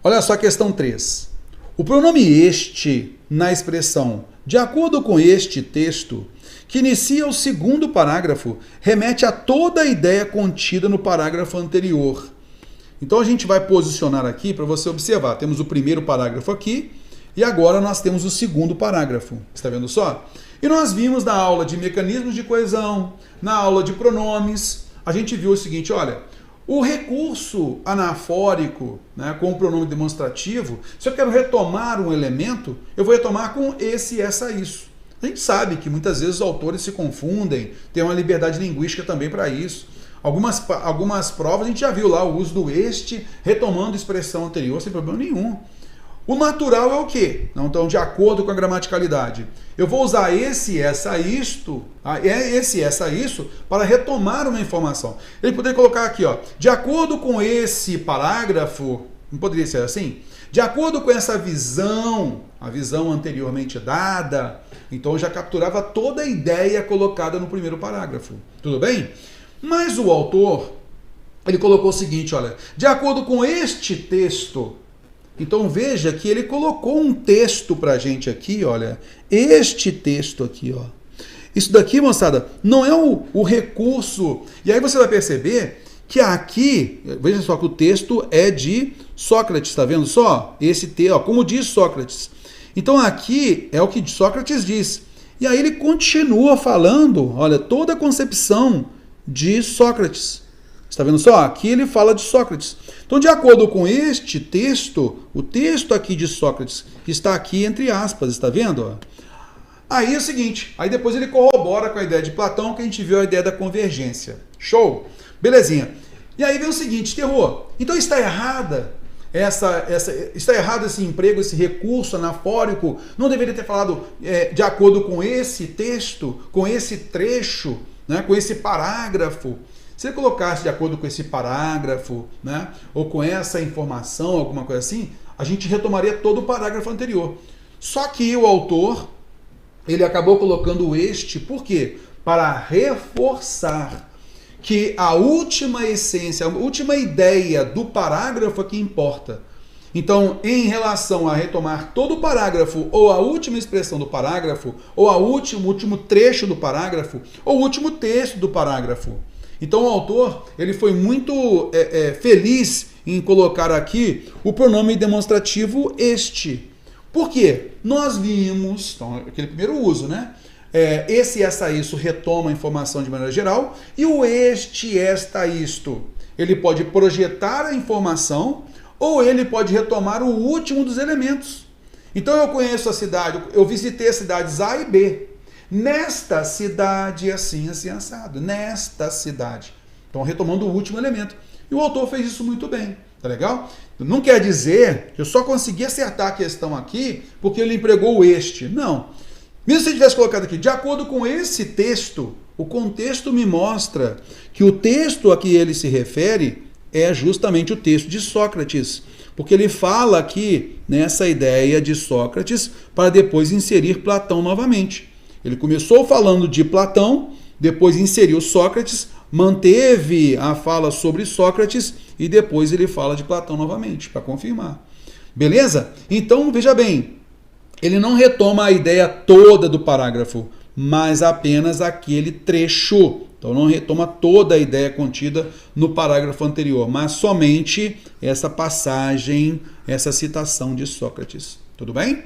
Olha só a questão 3. O pronome este na expressão de acordo com este texto, que inicia o segundo parágrafo, remete a toda a ideia contida no parágrafo anterior. Então a gente vai posicionar aqui para você observar. Temos o primeiro parágrafo aqui e agora nós temos o segundo parágrafo. Está vendo só? E nós vimos na aula de mecanismos de coesão, na aula de pronomes, a gente viu o seguinte, olha, o recurso anafórico, né, com o pronome demonstrativo, se eu quero retomar um elemento, eu vou retomar com esse, essa, isso. A gente sabe que muitas vezes os autores se confundem, tem uma liberdade linguística também para isso. Algumas provas a gente já viu lá o uso do este, retomando expressão anterior, sem problema nenhum. O natural é o quê? Então, de acordo com a gramaticalidade. Eu vou usar esse, essa, isto, esse, essa, isso, para retomar uma informação. Ele poderia colocar aqui, ó, de acordo com esse parágrafo, não poderia ser assim? De acordo com essa visão, a visão anteriormente dada, então eu já capturava toda a ideia colocada no primeiro parágrafo. Tudo bem? Mas o autor, ele colocou o seguinte, olha, de acordo com este texto. Então veja que ele colocou um texto pra gente aqui, olha, este texto aqui, ó. Isso daqui, moçada, não é o recurso. E aí você vai perceber que aqui, veja só que o texto é de Sócrates, tá vendo só? Esse texto, ó, como diz Sócrates. Então aqui é o que Sócrates diz. E aí ele continua falando, olha, toda a concepção de Sócrates. Está vendo só? Aqui ele fala de Sócrates. Então, de acordo com este texto, o texto aqui de Sócrates, que está aqui entre aspas, está vendo? Aí é o seguinte, aí depois ele corrobora com a ideia de Platão, que a gente viu a ideia da convergência. Show? Belezinha. E aí vem o seguinte, terror. Então está errada está errado esse emprego, esse recurso anafórico, não deveria ter falado de acordo com esse texto, com esse trecho, né, com esse parágrafo. Se ele colocasse de acordo com esse parágrafo, né, ou com essa informação, alguma coisa assim, a gente retomaria todo o parágrafo anterior. Só que o autor, ele acabou colocando este, por quê? Para reforçar que a última essência, a última ideia do parágrafo é que importa. Então, em relação a retomar todo o parágrafo, ou a última expressão do parágrafo, ou o último trecho do parágrafo, ou o último texto do parágrafo. Então o autor, ele foi muito feliz em colocar aqui o pronome demonstrativo este. Por quê? Nós vimos, então, aquele primeiro uso, né? Esse, essa, isso retoma a informação de maneira geral, e o este, esta, isto, ele pode projetar a informação, ou ele pode retomar o último dos elementos. Então eu conheço a cidade, eu visitei as cidades A e B. Nesta cidade, assim, assim, assado. Nesta cidade. Então, retomando o último elemento. E o autor fez isso muito bem. Tá legal? Não quer dizer que eu só consegui acertar a questão aqui porque ele empregou o este. Não. Mesmo se ele tivesse colocado aqui, de acordo com esse texto, o contexto me mostra que o texto a que ele se refere é justamente o texto de Sócrates. Porque ele fala aqui nessa ideia de Sócrates para depois inserir Platão novamente. Ele começou falando de Platão, depois inseriu Sócrates, manteve a fala sobre Sócrates e depois ele fala de Platão novamente, para confirmar. Beleza? Então, veja bem, ele não retoma a ideia toda do parágrafo, mas apenas aquele trecho. Então, não retoma toda a ideia contida no parágrafo anterior, mas somente essa passagem, essa citação de Sócrates. Tudo bem?